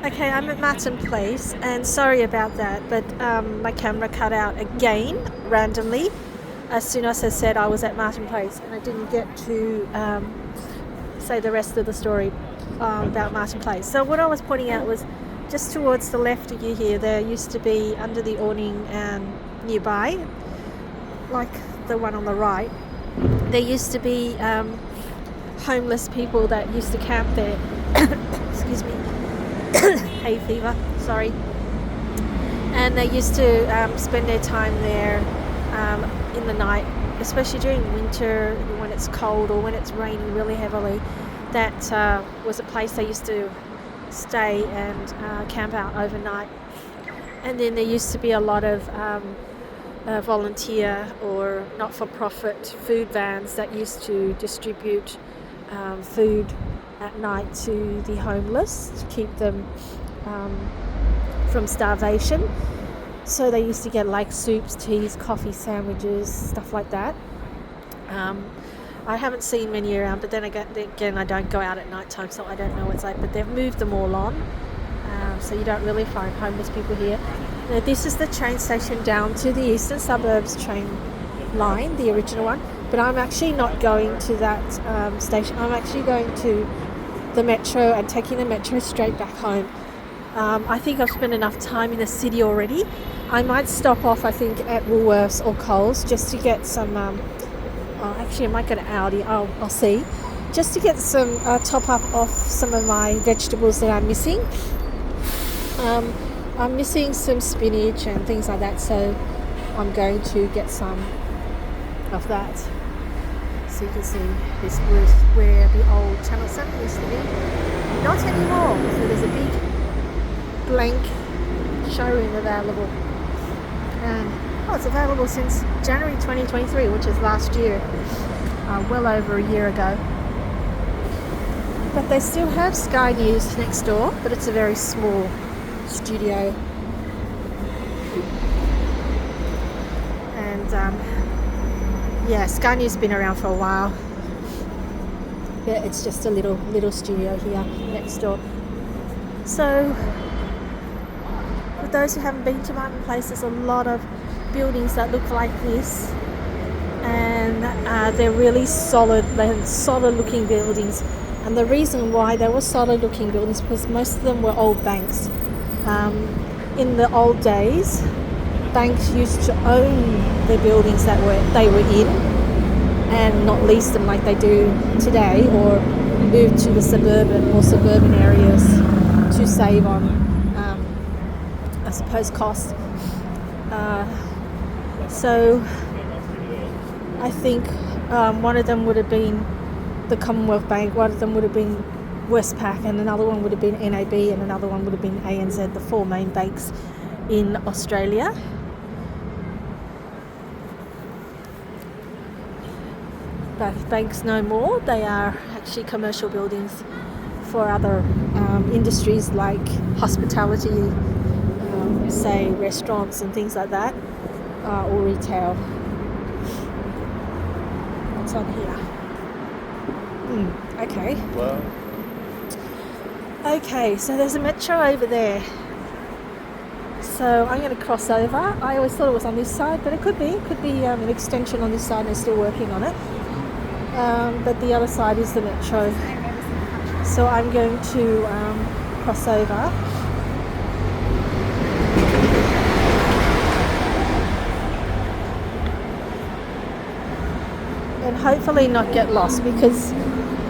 Okay, I'm at Martin Place, and sorry about that, but my camera cut out again randomly as soon as I said I was at Martin Place, and I didn't get to say the rest of the story about Martin Place. So what I was pointing out was just towards the left of you here, there used to be under the awning nearby, like the one on the right, there used to be homeless people that used to camp there. Excuse me. Hay fever, sorry. And they used to spend their time there in the night, especially during winter when it's cold or when it's raining really heavily. That was a place they used to stay and camp out overnight. And then there used to be a lot of volunteer or not-for-profit food vans that used to distribute food at night to the homeless to keep them from starvation. So they used to get like soups, teas, coffee, sandwiches, stuff like that. I haven't seen many around, but then again I don't go out at night time, so I don't know what's like, but they've moved them all on, so you don't really find homeless people here. Now, this is the train station down to the Eastern Suburbs train line, the original one, but I'm actually not going to that station. I'm actually going to the metro and taking the metro straight back home. I think I've spent enough time in the city already. I might stop off, I think, at Woolworths or Coles just to get some, actually I might go to Aldi, I'll see, just to get some top up off some of my vegetables that I'm missing. I'm missing some spinach and things like that, so I'm going to get some of that. So you can see this was where the old Channel 7 used to be. Not anymore. So there's a big blank showroom available. And it's available since January 2023, which is last year, well over a year ago. But they still have Sky News next door, but it's a very small studio. And yeah, Sky News has been around for a while. Yeah, it's just a little studio here next door. So, for those who haven't been to Martin Place, there's a lot of buildings that look like this, and they're really solid looking buildings. And the reason why they were solid looking buildings is because most of them were old banks. In the old days, banks used to own the buildings that they were in and not lease them like they do today, or move to the suburban areas to save on, I suppose, costs. So I think one of them would have been the Commonwealth Bank, one of them would have been Westpac, and another one would have been NAB, and another one would have been ANZ, the four main banks in Australia. But banks no more. They are actually commercial buildings for other industries like hospitality, say restaurants and things like that, or retail. What's on here? Okay. Well. Okay, so there's a metro over there. So I'm going to cross over. I always thought it was on this side, but it could be. It could be an extension on this side, and they're still working on it. But the other side is the metro. So I'm going to cross over. And hopefully not get lost, because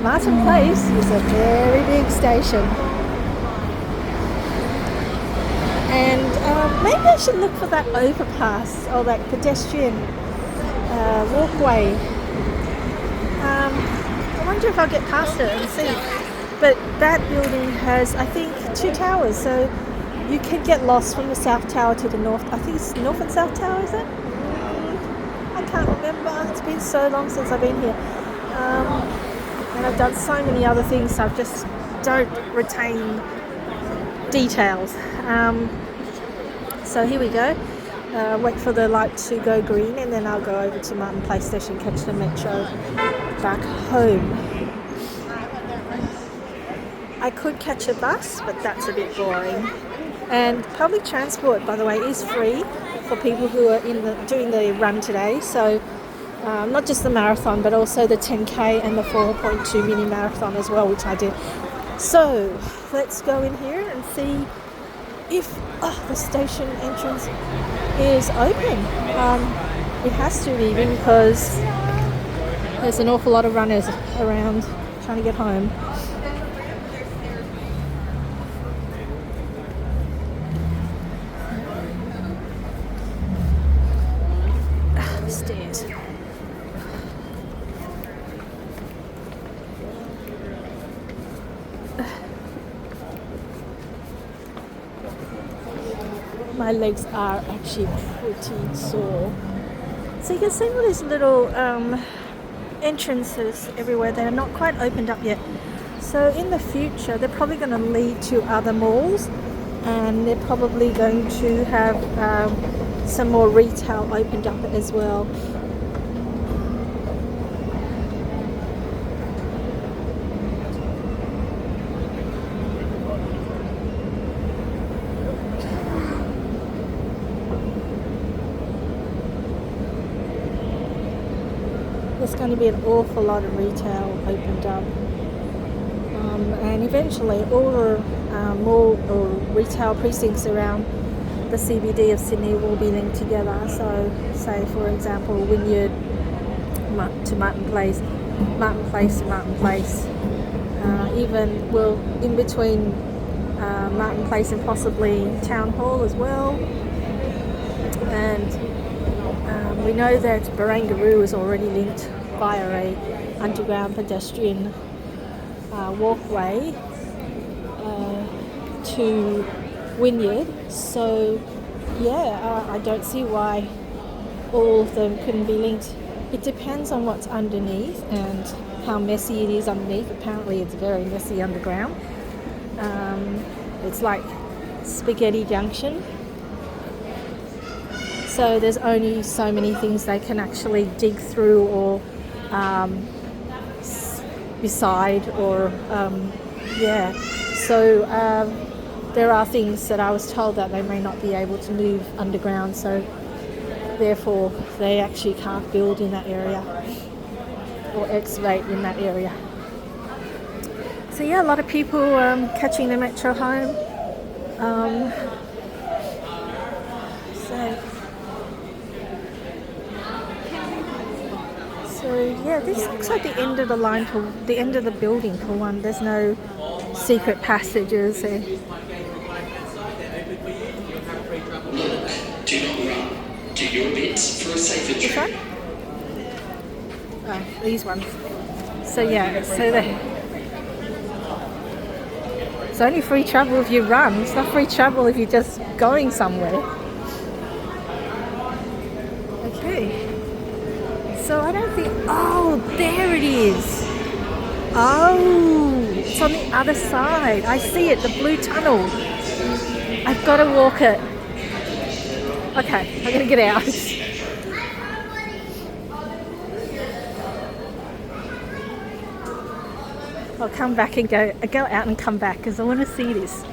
Martin Place is a very big station. And maybe I should look for that overpass or that pedestrian walkway. I wonder if I'll get past it and see. But that building has, I think, 2 towers, so you can get lost from the South Tower to the North. I think it's North and South Tower, is it? I can't remember. It's been so long since I've been here. And I've done so many other things, so I just don't retain details. So here we go. Wait for the light to go green, and then I'll go over to Martin Place Station, catch the metro back home. I could catch a bus, but that's a bit boring. And public transport, by the way, is free for people who are doing the run today. So not just the marathon, but also the 10K and the 4.2 mini marathon as well, which I did. So let's go in here and see if the station entrance is open. It has to be, because there's an awful lot of runners around trying to get home. Stairs. My legs are actually pretty sore. So you can see all these little entrances everywhere. They're not quite opened up yet. So in the future, they're probably going to lead to other malls, and they're probably going to have some more retail opened up as well. There's going to be an awful lot of retail opened up, and eventually all the mall or retail precincts around the CBD of Sydney will be linked together. So say for example Wynyard to Martin Place, Martin Place to Martin Place, even well in between Martin Place and possibly Town Hall as well. And we know that Barangaroo is already linked via a underground pedestrian walkway to Wynyard. So yeah, I don't see why all of them couldn't be linked. It depends on what's underneath and how messy it is underneath. Apparently it's very messy underground. It's like Spaghetti Junction. So there's only so many things they can actually dig through or beside or yeah. So there are things that I was told that they may not be able to move underground, so therefore they actually can't build in that area or excavate in that area. So yeah, a lot of people catching the metro home. So yeah, this looks like the end of the line for the end of the building for one. There's no secret passages there. Do not run. Do your bits for a safer trip. Which one? Oh, these ones. So yeah, so it's only free travel if you run. It's not free travel if you're just going somewhere. Okay. So I don't think... Oh, there it is. Oh, it's on the other side. I see it, the blue tunnel. I've got to walk it. Okay, I'm going to get out. I'll come back and go out and come back because I want to see this.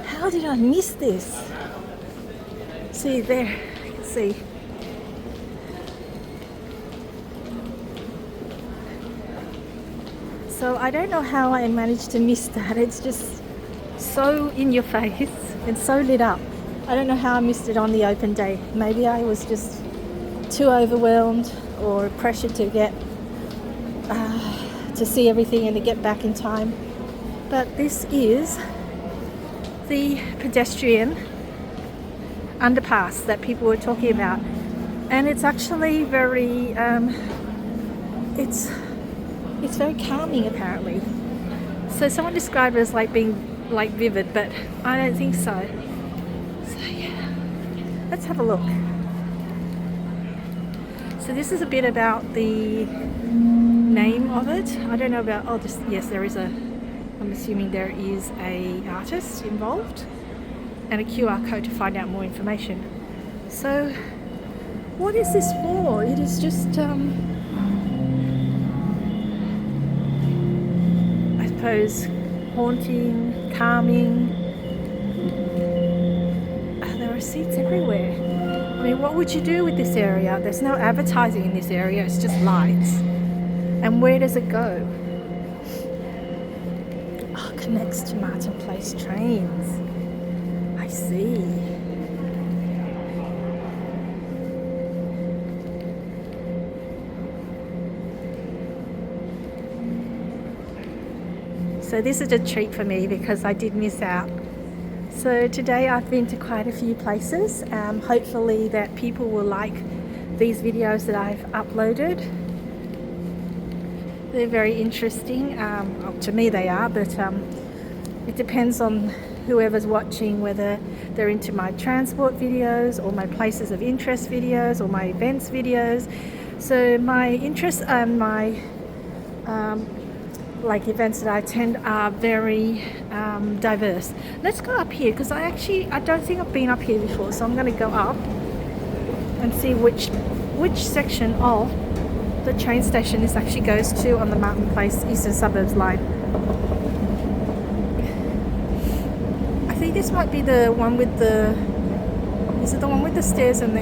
How did I miss this? See there, you can see. So I don't know how I managed to miss that. It's just so in your face and so lit up. I don't know how I missed it on the open day. Maybe I was just too overwhelmed or pressured to get to see everything and to get back in time. But this is the pedestrian underpass that people were talking about, and it's actually very it's very calming apparently. So someone described it as like being like vivid, but I don't think so. So yeah, let's have a look. So this is a bit about the name of it. I don't know about, yes, there is I'm assuming there is a artist involved and a QR code to find out more information. So what is this for? It is just suppose, haunting, calming. There are seats everywhere. I mean, what would you do with this area? There's no advertising in this area, it's just lights. And where does it go? Oh, connects to Martin Place trains. I see. So this is a treat for me because I did miss out. So today I've been to quite a few places. Hopefully that people will like these videos that I've uploaded. They're very interesting. Well, to me they are, but it depends on whoever's watching, whether they're into my transport videos or my places of interest videos or my events videos. So my interests and my like events that I attend are very diverse. Let's go up here because I don't think I've been up here before, so I'm going to go up and see which section of the train station this actually goes to on the Martin Place Eastern Suburbs line. I think this might be the one with the... Is it the one with the stairs and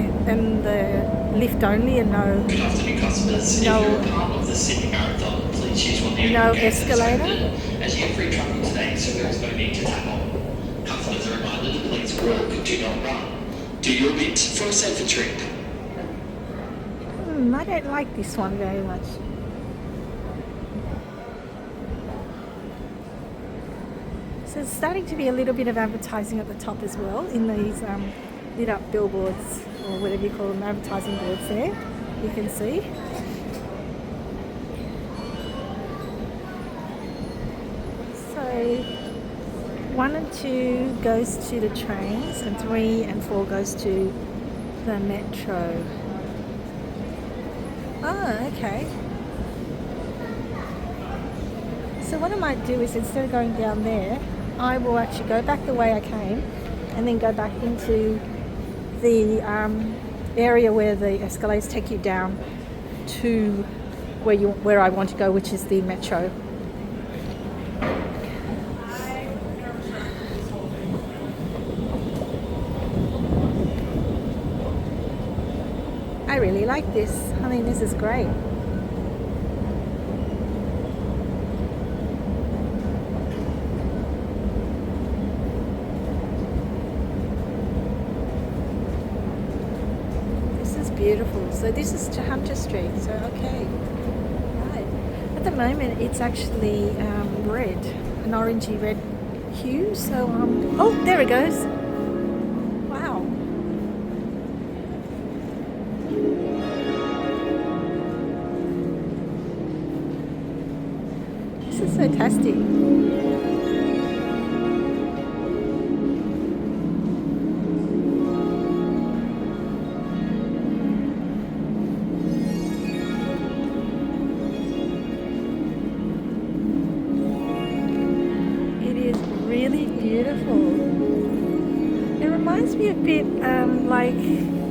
the lift only and no... Good afternoon, customers. No. If you're part of the Sydney Marathon, please use one of the No open gates that's escalator? open, as you have free travel today, so there is no need to tap on. Customers are reminded to please walk, do not run. Do your bit for a safer trip. I don't like this one very much. So there's starting to be a little bit of advertising at the top as well in these lit up billboards, or whatever you call them, advertising boards there, you can see. So 1 and 2 goes to the trains, and 3 and 4 goes to the metro. Oh, okay. So what I might do is, instead of going down there, I will actually go back the way I came and then go back into the area where the escalators take you down to where I want to go, which is the metro. I really like this. I mean, this is great. This is beautiful. So this is to Hunter Street. So okay, right. At the moment, it's actually red, an orangey red hue. So oh, there it goes. Wow. This is fantastic. It is really beautiful. It reminds me a bit like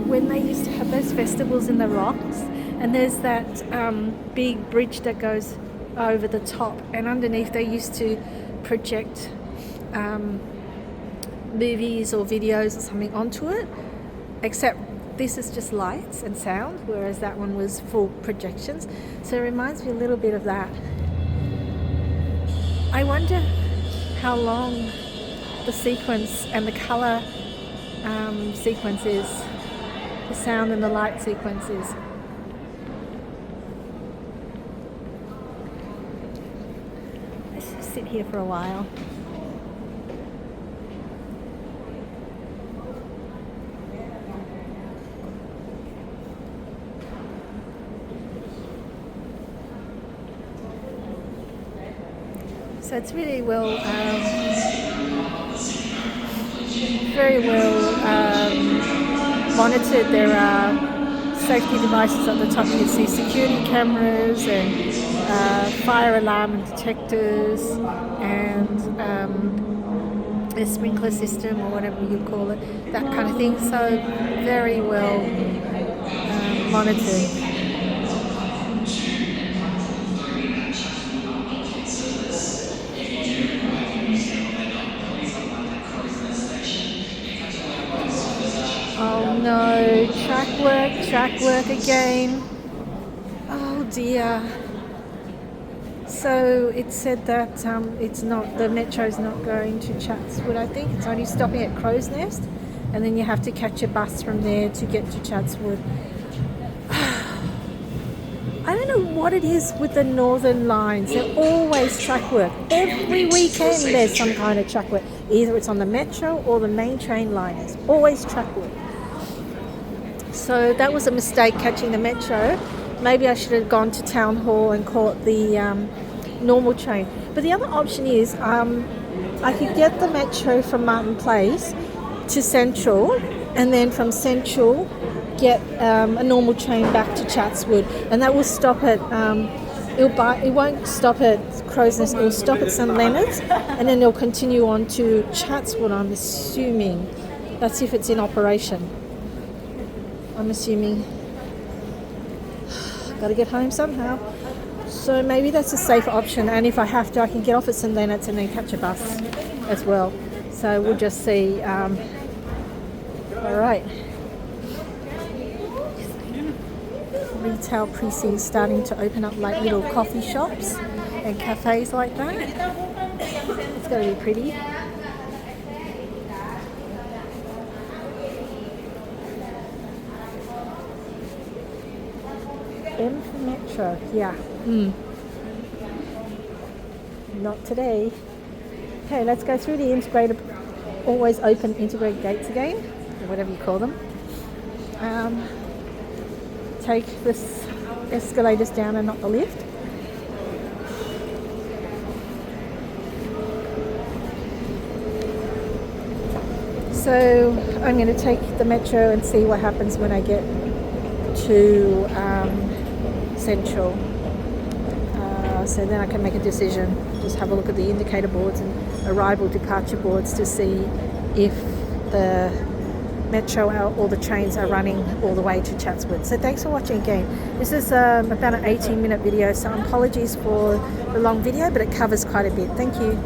when they used to have those festivals in the rocks, and there's that big bridge that goes over the top, and underneath they used to project movies or videos or something onto it, except this is just lights and sound, whereas that one was full projections. So it reminds me a little bit of that. I wonder how long the sequence and the colour sequence is, the sound and the light sequence is. Let's just sit here for a while. So it's really well, very well monitored. There are safety devices at the top. You can see security cameras and fire alarm and detectors, and a sprinkler system or whatever you call it, that kind of thing. So very well monitored. Trackwork again. Oh dear. So it said that the metro's not going to Chatswood, I think. It's only stopping at Crow's Nest, and then you have to catch a bus from there to get to Chatswood. I don't know what it is with the northern lines. They're always track work. Every weekend there's some kind of track work. Either it's on the metro or the main train liners. Always track work. So that was a mistake catching the metro. Maybe I should have gone to Town Hall and caught the normal train. But the other option is I could get the metro from Martin Place to Central, and then from Central get a normal train back to Chatswood, and that will stop at it won't stop at Crow's Nest, it will stop at St Leonard's, and then it'll continue on to Chatswood. I'm assuming that's if it's in operation. I'm assuming. Got to get home somehow, so maybe that's a safer option, and if I have to I can get off at St Leonard's and then catch a bus as well. So we'll just see. Alright, retail precincts starting to open up like little coffee shops and cafes like that. It's going to be pretty. M for Metro, yeah. Not today. Okay, let's go through the integrated, always open integrated gates again, or whatever you call them. Take this escalators down and not the lift. So I'm going to take the metro and see what happens when I get to Central. So then I can make a decision. Just have a look at the indicator boards and arrival departure boards to see if the metro or the trains are running all the way to Chatswood. So thanks for watching again. This is about an 18-minute video, so apologies for the long video, but it covers quite a bit. Thank you.